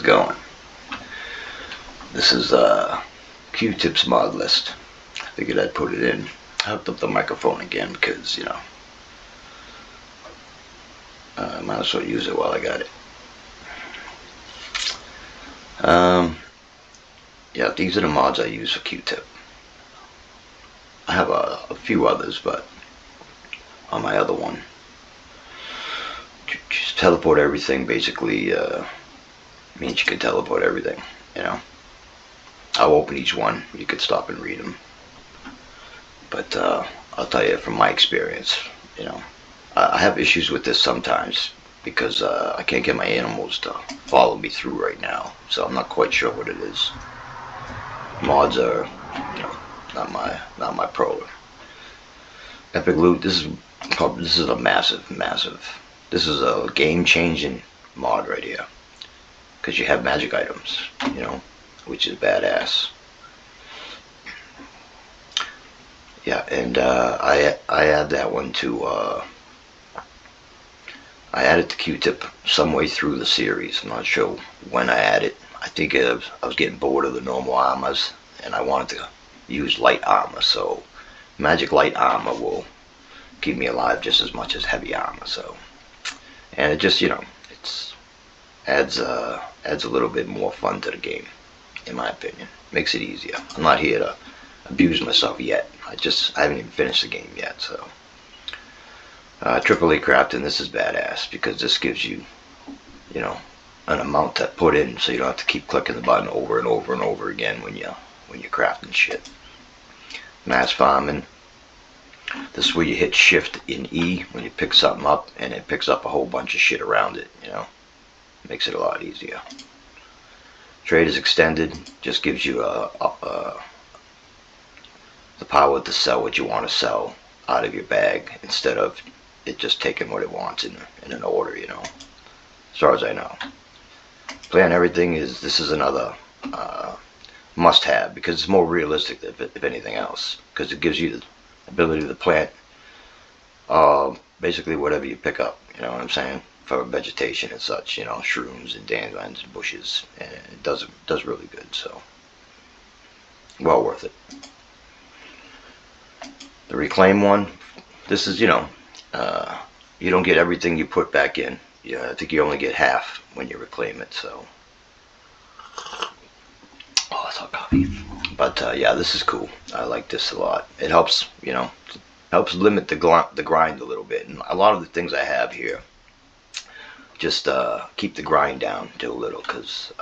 going? This is Qtips mod list. I figured I'd put it in. I hooked up the microphone again because, you know, I might as well use it while I got it. Yeah, these are the mods I use for Qtip. I have a few others, but on my other one, just teleport everything basically means you can teleport everything, you know. I'll open each one. You could stop and read them. But I'll tell you from my experience, you know, I have issues with this sometimes because I can't get my animals to follow me through right now. So I'm not quite sure what it is. Mods are, you know, not my pro. Epic Loot. This is a massive. This is a game-changing mod right here because you have magic items, you know, which is badass. Yeah, and I add that one to I added to Qtip some way through the series. I'm not sure when I added. I think I was getting bored of the normal armors and I wanted to use light armor. So magic light armor will keep me alive just as much as heavy armor. So, and it just, you know, it's adds a little bit more fun to the game, in my opinion. Makes it easier. I'm not here to abuse myself yet. I haven't even finished the game yet. So AAA crafting, this is badass because this gives you, you know, an amount to put in, so you don't have to keep clicking the button over and over and over again when you're crafting shit. Mass farming. This is where you hit Shift in E when you pick something up, and it picks up a whole bunch of shit around it. You know, makes it a lot easier. Trade is extended. Just gives you the power to sell what you want to sell out of your bag instead of it just taking what it wants in an order. You know, as far as I know. Plan everything this is another must-have because it's more realistic if anything else, because it gives you the ability to plant basically whatever you pick up, you know what I'm saying, for vegetation and such, you know, shrooms and dandelions and bushes, and it does really good. So well worth it. The reclaim one, this is, you know, you don't get everything you put back in. Yeah, I think you only get half when you reclaim it. So, oh, that's hot coffee. But yeah, this is cool. I like this a lot. It helps, you know, helps limit the grind a little bit. And a lot of the things I have here just keep the grind down to a little, because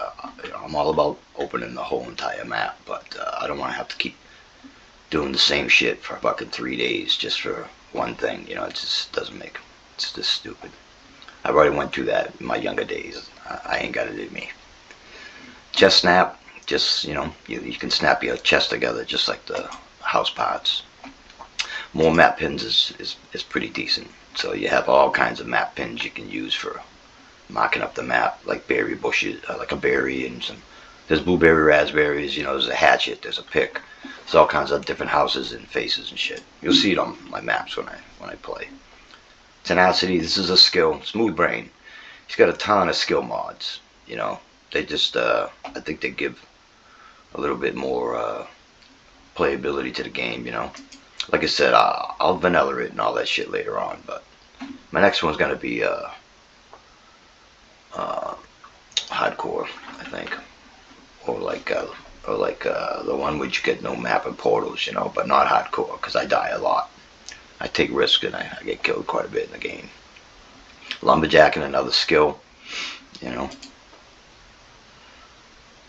you know, I'm all about opening the whole entire map. But I don't want to have to keep doing the same shit for fucking 3 days just for one thing. You know, it just doesn't make. It's just stupid. I've already went through that in my younger days. I ain't got it in me. Chest snap, just, you know, you can snap your chest together just like the house parts. More map pins is pretty decent. So you have all kinds of map pins you can use for marking up the map, like berry bushes, like a berry, and there's blueberry, raspberries, you know, there's a hatchet, there's a pick. There's all kinds of different houses and faces and shit. You'll see it on my maps when I play. Tenacity, this is a skill. Smooth Brain, he's got a ton of skill mods, you know. They just I think they give a little bit more playability to the game, you know. Like I said, I'll vanilla it and all that shit later on, but my next one's gonna be hardcore, I think, or like the one which you get no map and portals, you know, but not hardcore because I die a lot. I take risks and I get killed quite a bit in the game. Lumberjacking, another skill, you know.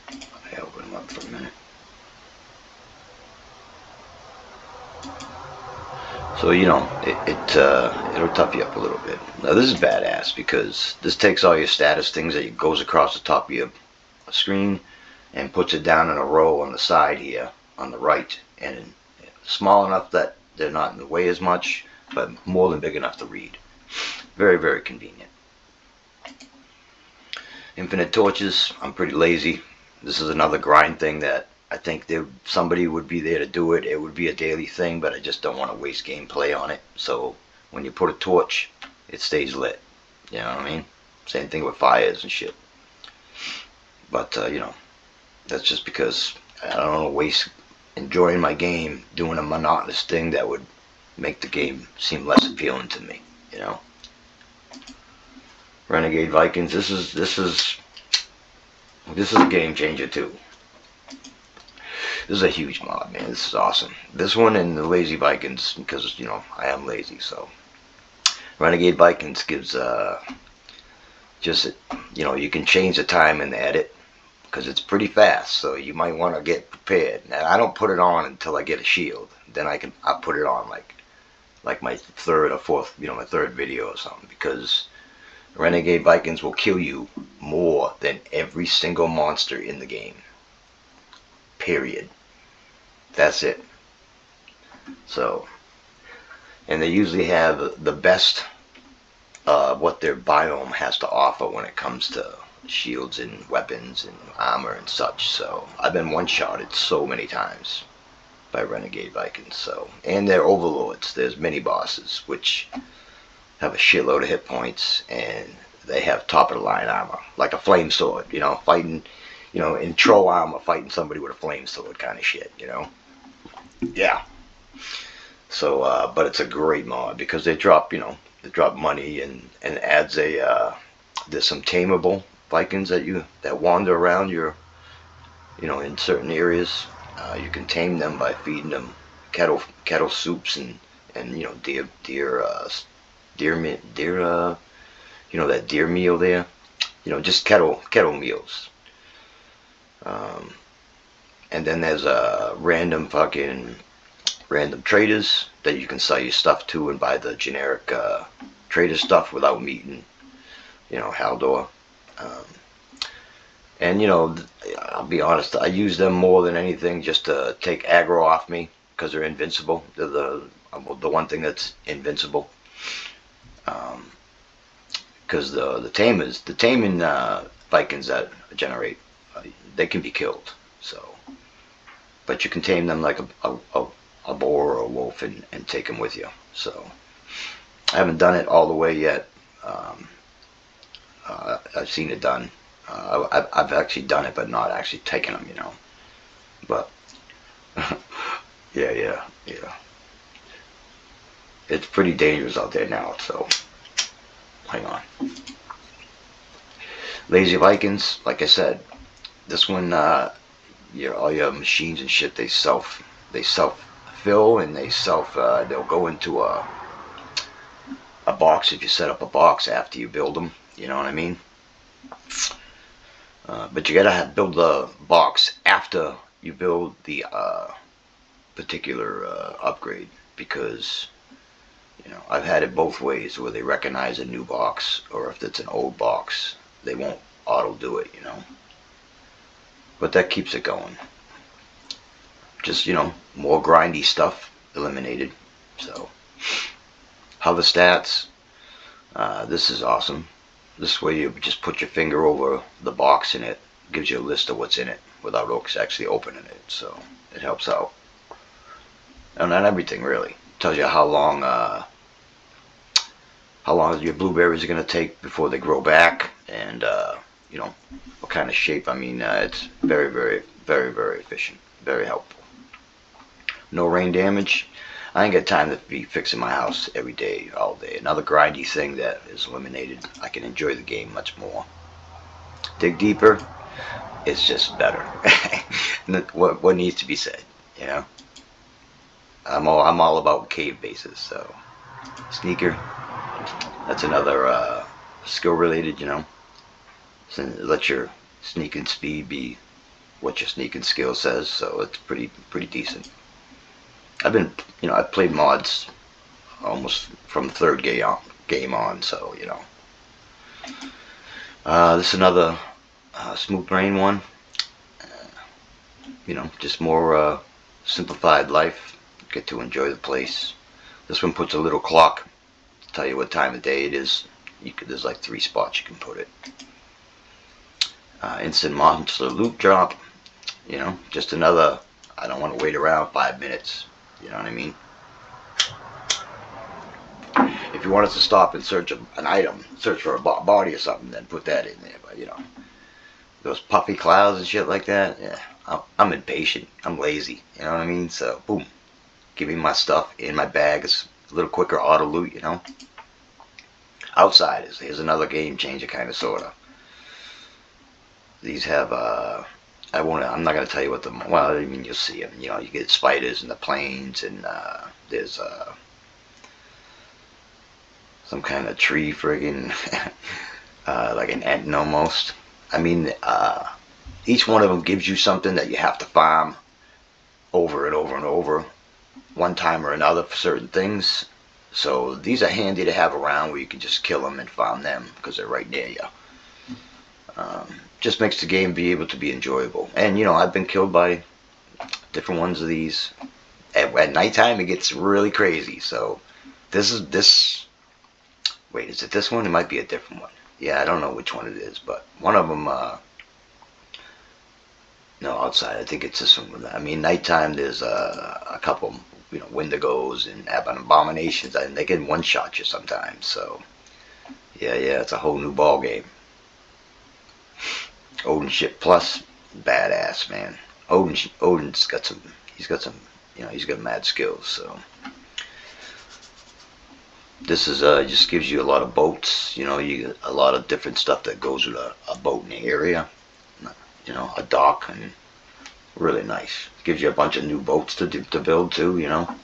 I open them up for a minute. So, you know, it'll tough you up a little bit. Now this is badass because this takes all your status things that goes across the top of your screen and puts it down in a row on the side here on the right, and small enough that they're not in the way as much, but more than big enough to read. Very, very convenient. Infinite torches, I'm pretty lazy. This is another grind thing that I think somebody would be there to do it. It would be a daily thing, but I just don't want to waste gameplay on it. So when you put a torch, it stays lit. You know what I mean? Same thing with fires and shit. But you know, that's just because I don't want to waste enjoying my game doing a monotonous thing that would make the game seem less appealing to me. You know, Renegade Vikings. This is a game changer too. This is a huge mod, man. This is awesome. This one and the Lazy Vikings, because you know I am lazy, so Renegade Vikings gives just, you know, you can change the time in the edit because it's pretty fast, so you might want to get prepared. Now I don't put it on until I get a shield. Then I put it on like my third or fourth, you know, my third video or something, because Renegade Vikings will kill you more than every single monster in the game. Period. That's it. So, and they usually have the best what their biome has to offer when it comes to shields and weapons and armor and such. So I've been one-shotted so many times by Renegade Vikings. So, and their overlords. There's mini bosses which have a shitload of hit points, and they have top of the line armor, like a flame sword. You know, fighting, you know, in troll armor, fighting somebody with a flame sword kind of shit. You know, yeah. So, but it's a great mod because they drop, you know, they drop money and adds a there's some tameable Vikings that wander around your, you know, in certain areas. You can tame them by feeding them kettle soups and you know, you know, that deer meal there, you know, just kettle meals. And then there's random traders that you can sell your stuff to and buy the generic trader stuff without meeting, you know, Haldor. And you know, I'll be honest, I use them more than anything just to take aggro off me because they're invincible. They're the one thing that's invincible. Because the taming Vikings that generate, they can be killed. So, but you can tame them like a boar or a wolf and take them with you. So I haven't done it all the way yet. I've seen it done. I've actually done it, but not actually taken them, you know. But yeah. It's pretty dangerous out there now. So hang on. Lazy Vikings, like I said, this one, all your machines and shit, they self fill, and they'll go into a box if you set up a box after you build them. You know what I mean? But you gotta build the box after you build the particular upgrade, because you know, I've had it both ways where they recognize a new box, or if it's an old box, they won't auto do it, you know. But that keeps it going. Just, you know, more grindy stuff eliminated. So, hover stats. This is awesome. This way you just put your finger over the box and it gives you a list of what's in it without actually opening it. So, it helps out. And not everything, really. It tells you how long your blueberries are going to take before they grow back, and you know, what kind of shape. I mean, it's very, very, very, very efficient, very helpful. No rain damage. I ain't got time to be fixing my house every day, all day. Another grindy thing that is eliminated. I can enjoy the game much more. Dig deeper. It's just better. what needs to be said, you know? I'm all about cave bases. So, sneaker. That's another skill related, you know. So let your sneaking speed be what your sneaking skill says. So it's pretty decent. I've played mods almost from the third game on. So you know, this is another smooth brain one. You know, just more simplified life. Get to enjoy the place. This one puts a little clock to tell you what time of day it is. There's like 3 spots you can put it. Instant monster loot drop. You know, just another. I don't want to wait around 5 minutes. You know what I mean? If you wanted to stop and search an item, search for a body or something, then put that in there. But you know, those puffy clouds and shit like that. Yeah, I'm impatient. I'm lazy. You know what I mean? So boom, give me my stuff in my bag. It's a little quicker auto loot. You know. Outsiders. Here's another game changer, kind of, sorta. These have I won't. I'm not gonna tell you what the. Well, I mean, you'll see them. You know, you get spiders in the plains, and there's some kind of tree friggin' like an ant almost. I mean, each one of them gives you something that you have to farm over and over and over, one time or another for certain things. So these are handy to have around where you can just kill them and farm them because they're right near you. Just makes the game be able to be enjoyable. And you know, I've been killed by different ones of these. At nighttime, it gets really crazy. So this is this. Wait, is it this one? It might be a different one. Yeah, I don't know which one it is, but one of them. No, outside. I think it's this one. I mean, nighttime. There's a couple, you know, Wendigos and abominations, and they can one-shot you sometimes. So yeah, it's a whole new ball game. Odin ship plus, badass man. Odin's got some. He's got some. You know, he's got mad skills. So this is just gives you a lot of boats. You know, you get a lot of different stuff that goes with a boat in the area. You know, a dock, and really nice. Gives you a bunch of new boats to build too. You know,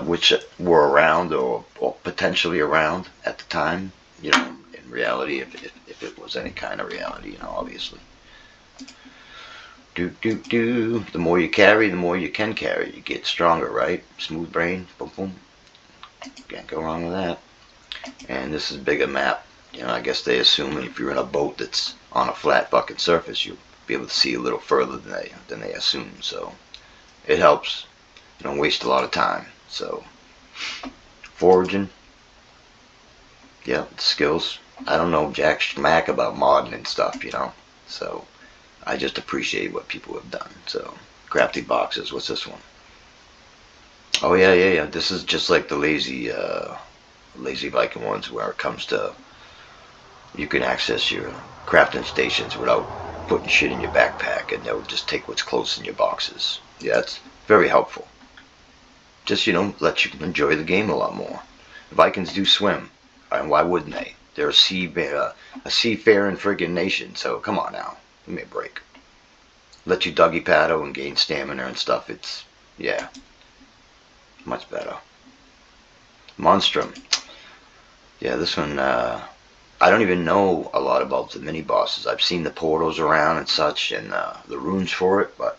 which were around or potentially around at the time. You know, in reality, if it was any kind of reality, you know, obviously. The more you carry, the more you can carry. You get stronger, right? Smooth brain, boom, boom. Can't go wrong with that. And this is bigger map. You know, I guess they assume if you're in a boat that's on a flat fucking surface, you'll be able to see a little further than they assume. So it helps. You don't waste a lot of time. So foraging. Yeah, skills. I don't know jack schmack about modding and stuff, you know. So I just appreciate what people have done. So crafty boxes. What's this one? Oh yeah. This is just like the lazy Viking ones, where it comes to you can access your crafting stations without putting shit in your backpack, and they'll just take what's close in your boxes. Yeah, it's very helpful. Just, you know, let you enjoy the game a lot more. Vikings do swim, and why wouldn't they? They're a seafaring friggin' nation, so come on now, give me a break. Let you doggy paddle and gain stamina and stuff. It's, yeah, much better. Monstrum. Yeah, this one, I don't even know a lot about the mini bosses. I've seen the portals around and such, and the runes for it, but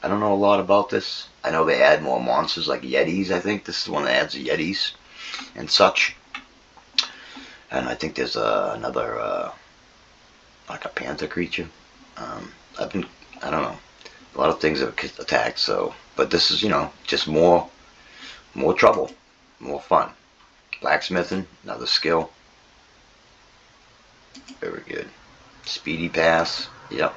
I don't know a lot about this. I know they add more monsters like Yetis. I think this is the one that adds the Yetis and such. And I think there's another like a panther creature. I don't know, a lot of things have attacked. So, but this is, you know, just more trouble, more fun. Blacksmithing, another skill. Very good. Speedy pass. Yep.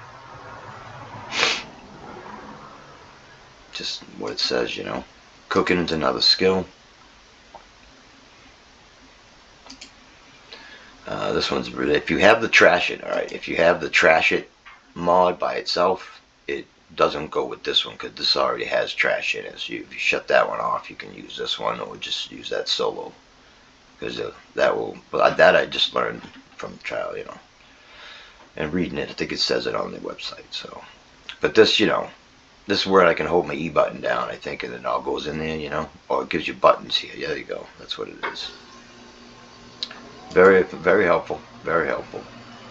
Just what it says, you know. Cooking is another skill. This one's really, if you have the trash it, alright, if you have the trash it mod by itself, it doesn't go with this one because this already has trash it. So if you shut that one off, you can use this one or just use that solo. Because that will, but that I just learned from trial, you know. And reading it, I think it says it on the website. So, but this, you know, this is where I can hold my E button down, I think, and then it all goes in there, you know. Oh, it gives you buttons here. Yeah, there you go. That's what it is. Very, very helpful. Very helpful.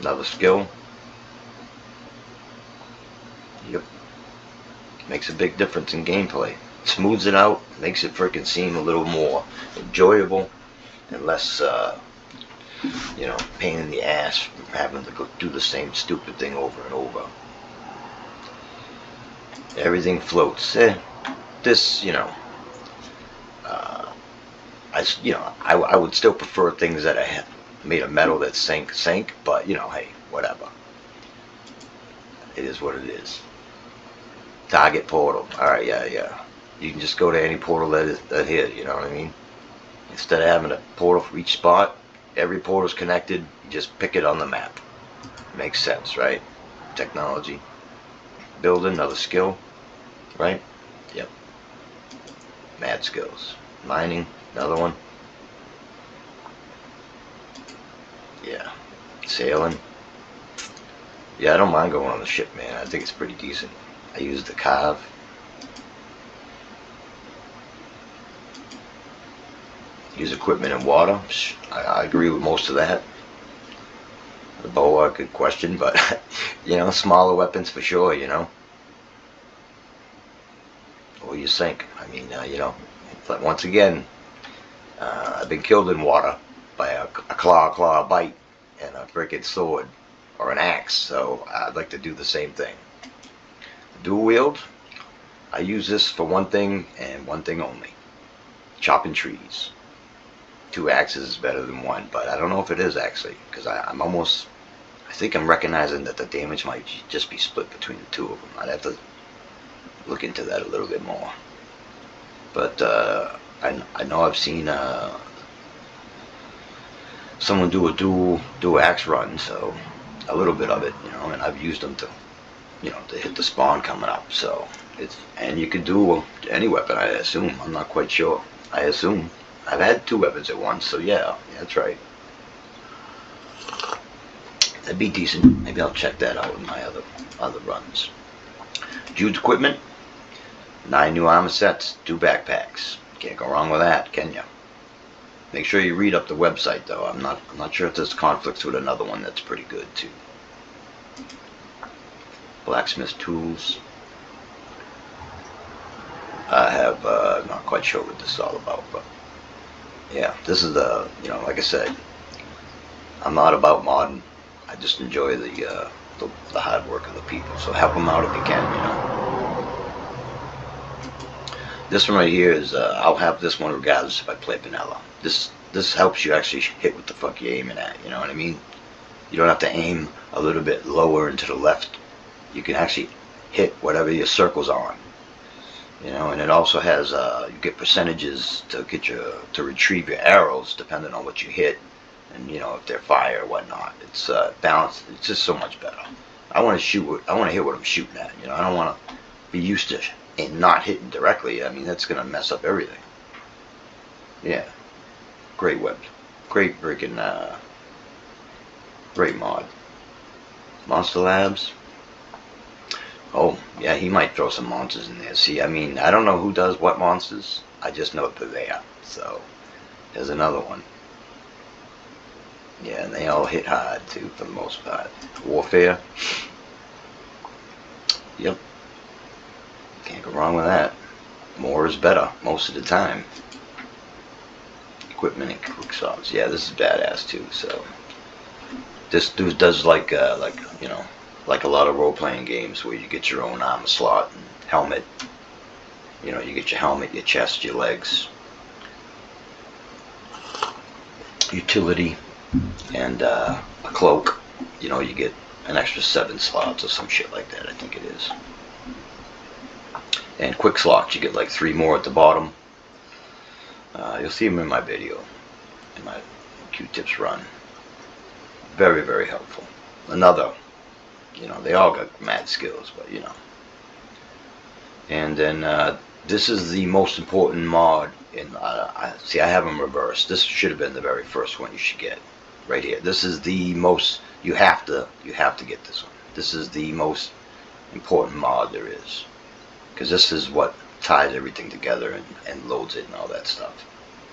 Another skill. Yep. Makes a big difference in gameplay. Smooths it out. Makes it freaking seem a little more enjoyable and less, you know, pain in the ass from having to go do the same stupid thing over and over. Everything floats. This, you know, I would still prefer things that I had made of metal that sank, but you know, hey, whatever. It is what it is. Target portal. All right, yeah. You can just go to any portal that hit. You know what I mean? Instead of having a portal for each spot, every portal's connected. You just pick it on the map. Makes sense, right? Technology. Building, another skill, right? Yep. Mad skills. Mining, another one. Yeah. Sailing. Yeah, I don't mind going on the ship, man. I think it's pretty decent. I use the carve. Use equipment in water. I agree with most of that. The boa, good question, but you know, smaller weapons for sure, you know. Or you sink. I mean, you know, but once again, I've been killed in water by a claw bite and a freaking sword or an axe, so I'd like to do the same thing. Dual wield, I use this for one thing and one thing only. Chopping trees. 2 axes is better than 1, but I don't know if it is actually, because I'm almost, I think I'm recognizing that the damage might just be split between the 2 of them. I'd have to look into that a little bit more. But I know I've seen someone do a dual axe run, so a little bit of it, you know, and I've used them to, you know, to hit the spawn coming up. So it's, and you can do any weapon, I assume. I'm not quite sure. I assume. I've had 2 weapons at once, so yeah, that's right. That'd be decent. Maybe I'll check that out in my other runs. Jude's equipment, 9 new armor sets, 2 backpacks. Can't go wrong with that, can you? Make sure you read up the website though. I'm not sure if there's conflicts with another one that's pretty good too. Blacksmith tools. I have not quite sure what this is all about, but yeah, this is the, you know, like I said, I'm not about modding. I just enjoy the hard work of the people. So help them out if you can, you know. This one right here is I'll have this one regardless if I play vanilla. This helps you actually hit what the fuck you're aiming at. You know what I mean? You don't have to aim a little bit lower and to the left. You can actually hit whatever your circle's on. You know, and it also has you get percentages to get to retrieve your arrows depending on what you hit, and you know if they're fire or whatnot. It's balanced. It's just so much better. I want to shoot. I want to hit what I'm shooting at. You know, I don't want to be used to and not hitting directly. I mean, that's gonna mess up everything. Yeah, great web, great freaking great mod. Monster Labs. Oh, yeah, he might throw some monsters in there. See, I mean, I don't know who does what monsters. I just know they're there. So, there's another one. Yeah, and they all hit hard, too, for the most part. Warfare. Yep. Can't go wrong with that. More is better, most of the time. Equipment and quick saws. Yeah, this is badass, too, so. This dude does like you know, like a lot of role-playing games where you get your own armor slot and helmet. You know, you get your helmet, your chest, your legs, utility, and a cloak. You know, you get an extra 7 slots or some shit like that, I think it is. And quick slots, you get like 3 more at the bottom. You'll see them in my video, in my Qtips run. Very, very helpful. Another, you know, they all got mad skills, but you know. And then this is the most important mod in. See, I have them reversed. This should have been the very first one you should get, right here. This is the most. You have to get this one. This is the most important mod there is, because this is what ties everything together and loads it and all that stuff.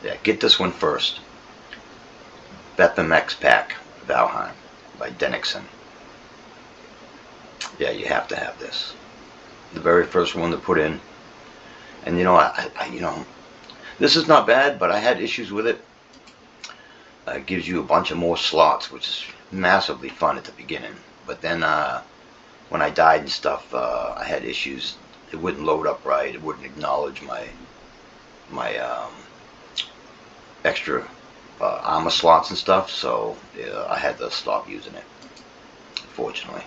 Yeah, get this one first. Bethlehem X Pack. Valheim by Denixon. Yeah, you have to have this. The very first one to put in. And you know, I you know, this is not bad, but I had issues with it. It gives you a bunch of more slots, which is massively fun at the beginning. But then when I died and stuff, I had issues. It wouldn't load up right. It wouldn't acknowledge my extra armor slots and stuff, so yeah, I had to stop using it, unfortunately.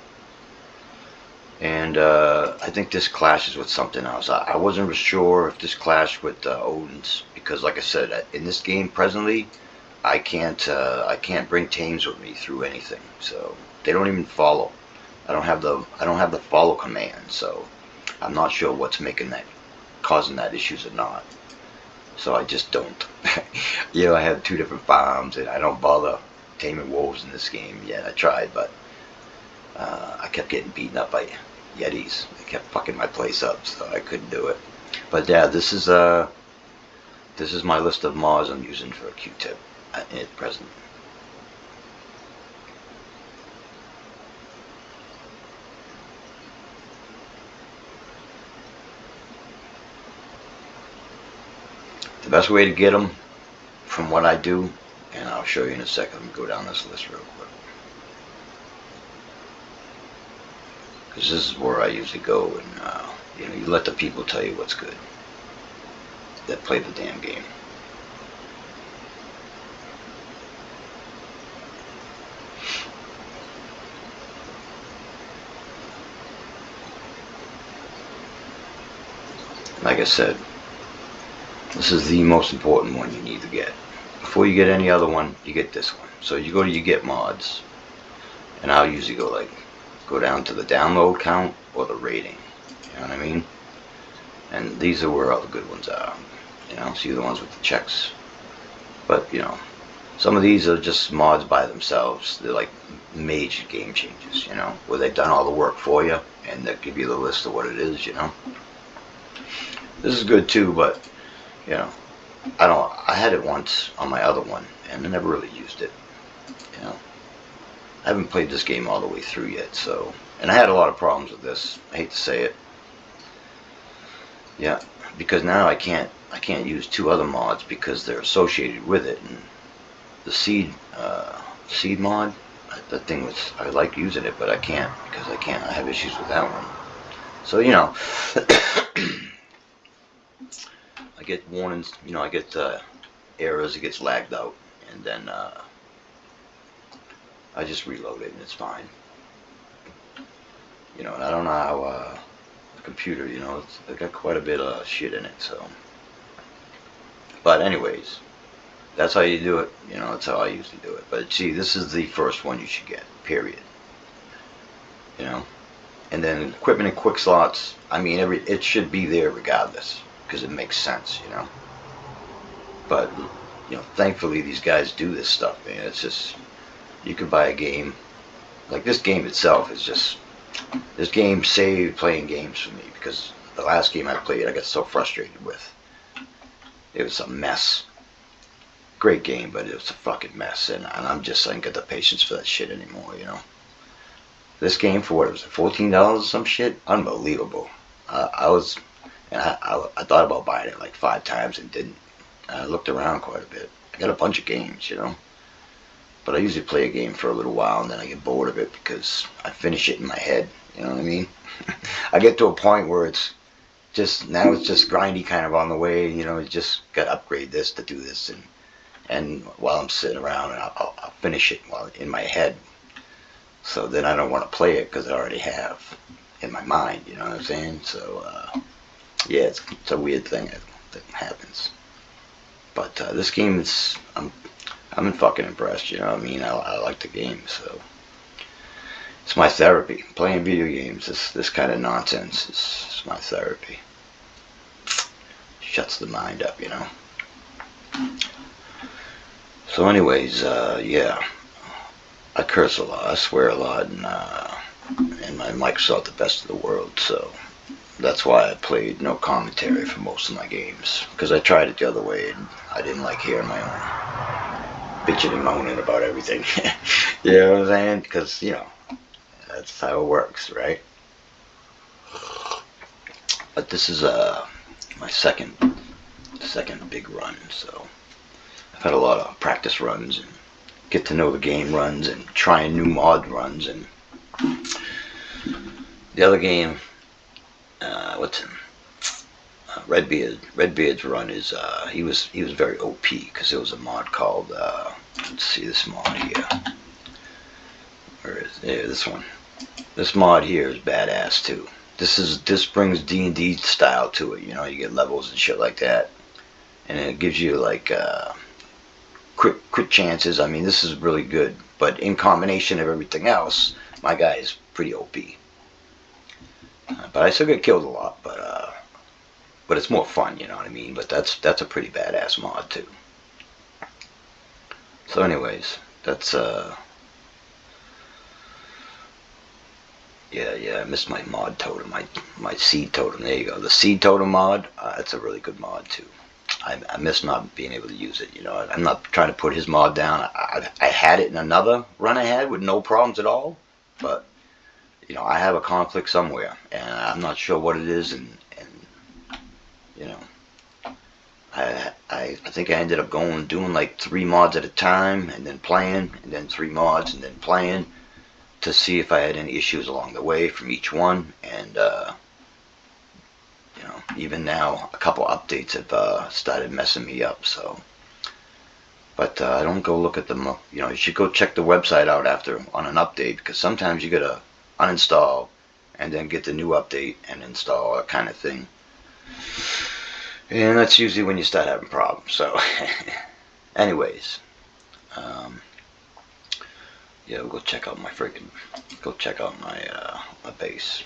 And I think this clashes with something else. I wasn't sure if this clashed with Odin's, because like I said, in this game presently, I can't bring tames with me through anything. So they don't even follow. I don't have the follow command. So I'm not sure what's causing that issues or not. So I just don't. I have two different farms, and I don't bother taming wolves in this game yet. I tried, but I kept getting beaten up by yetis. They kept fucking my place up, so I couldn't do it. But yeah, this is my list of mods I'm using for a Q-tip at present. The best way to get them, from what I do, and I'll show you in a second. Let me go down this list real quick. Because this is where I usually go, and you let the people tell you what's good that play the damn game. Like I said, this is the most important one you need to get. Before you get any other one, you get this one. So you go to your get mods, and I'll usually go down to the download count or the rating. You know what I mean? And these are where all the good ones are. See the ones with the checks. But some of these are just mods by themselves. They're like major game changes. Where they've done all the work for you, and they give you the list of what it is. This is good too, but I had it once on my other one, and I never really used it. I haven't played this game all the way through yet, so, and I had a lot of problems with this. I hate to say it. Yeah, because now I can't use two other mods because they're associated with it, and the seed mod, that thing I like using it, but I can't because I have issues with that one. So I get warnings, I get errors, it gets lagged out, and then I just reload it and it's fine. And I don't know how the computer, it's got quite a bit of shit in it, so. But anyways, that's how you do it. That's how I usually do it. But see, this is the first one you should get, period. And then equipment and quick slots, it should be there regardless, because it makes sense, But, thankfully these guys do this stuff, man. It's just, you could buy a game, like this game itself is just, this game saved playing games for me, because the last game I played I got so frustrated with. It was a mess. Great game, but it was a fucking mess, and I ain't got the patience for that shit anymore, This game, for what, it was $14 or some shit? Unbelievable. I thought about buying it like 5 times and didn't. I looked around quite a bit. I got a bunch of games, But I usually play a game for a little while and then I get bored of it because I finish it in my head. You know what I mean? I get to a point where it's just grindy kind of on the way. You just got to upgrade this to do this. And while I'm sitting around, and I'll finish it while in my head. So then I don't want to play it because I already have in my mind. You know what I'm saying? So, yeah, it's a weird thing that happens. But this game is, I'm fucking impressed, you know what I mean? I like the game, so it's my therapy. Playing video games, this kind of nonsense is my therapy. Shuts the mind up, So anyways, yeah, I curse a lot, I swear a lot, and my mic's not the best in the world, so that's why I played no commentary for most of my games, because I tried it the other way and I didn't like hearing my own bitching and moaning about everything. You know what I'm saying? Because, that's how it works, right? But this is my second big run, so I've had a lot of practice runs and get to know the game runs and trying new mod runs. And the other game, Redbeard's run is he was very OP because there was a mod called let's see this mod here. Where is this one? This mod here is badass too. This brings D&D style to it. You get levels and shit like that, and it gives you like crit chances. I mean, this is really good. But in combination of everything else, my guy is pretty OP. But I still get killed a lot. But it's more fun, you know what I mean. But that's a pretty badass mod too. So, anyways, that's yeah, I missed my mod totem, my seed totem. There you go. The seed totem mod, that's a really good mod too. I miss not being able to use it. You know, I'm not trying to put his mod down. I had it in another run I had with no problems at all, but you know, I have a conflict somewhere, and I'm not sure what it is, and you know, I think I ended up doing like 3 mods at a time, and then playing, and then 3 mods, and then playing, to see if I had any issues along the way from each one. And you know, even now a couple updates have started messing me up. So, but don't go look at them. You know, you should go check the website out after on an update, because sometimes you gotta uninstall and then get the new update and install, that kind of thing. And that's usually when you start having problems. So, anyways, yeah, we'll go check out my my base.